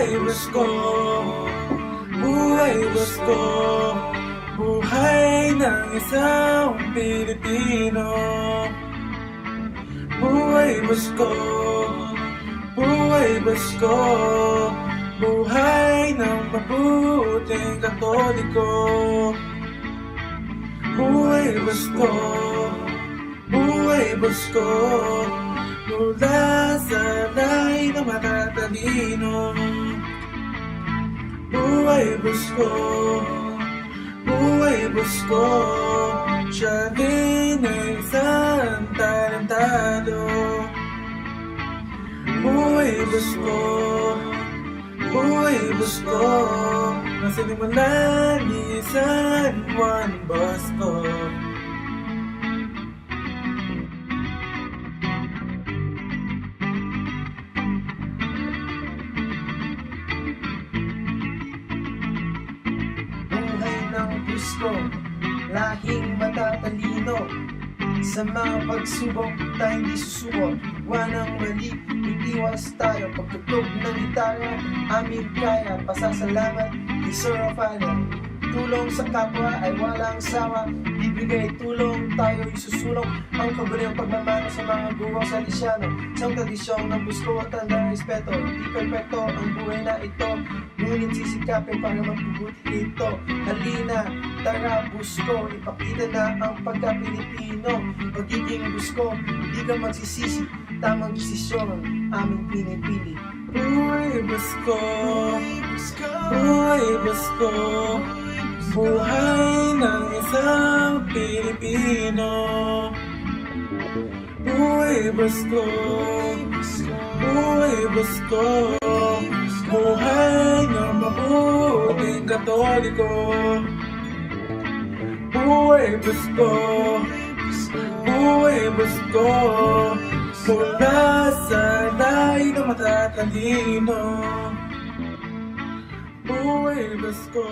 Buhay Basko, buhay Basko, buhay ng isang Pilipino. Buhay Basko, buhay Basko, buhay ng mabuting Katoliko. Buhay Basko, buhay Basko, mula sa lahi ng matatalino. Buhay Basko, buhay Basko, siya din ay isang talentado. Buhay Basko, buhay Basko, nasinimula ni San Juan Bosco. Buhay ng Basko, lahing matatalino. Sa mga pagsubok tayo hindi susuko. Wanang mali, iiwas tayo. Pagtugtog ng gitara, aming kaya. Pasasalamat ni Sir Rafael. Tulong sa kapwa ay walang sawa. Bibigay tulong, tayo isusulong. Ang kabuliang pagmamano sa mga guro sa Lisiano. Isang tradisyong ng Basko at tanda respeto. Di perfecto ang buhay na ito, ngunit sisikapin para magpubuti ito. Halina, tara Basko, ipakita na ang pagka-Pilipino. Pagiging Basko, di ka magsisisi. Tamang desisyon, aming pinipili. Buhay Basko, buhay Basko, buhay ng isang Pilipino. Buhay Basko, buhay Basko, buhay ng mabuting Katoliko. Buhay Basko, buhay Basko, mula sa lahi ng matatalino. Buhay Basko,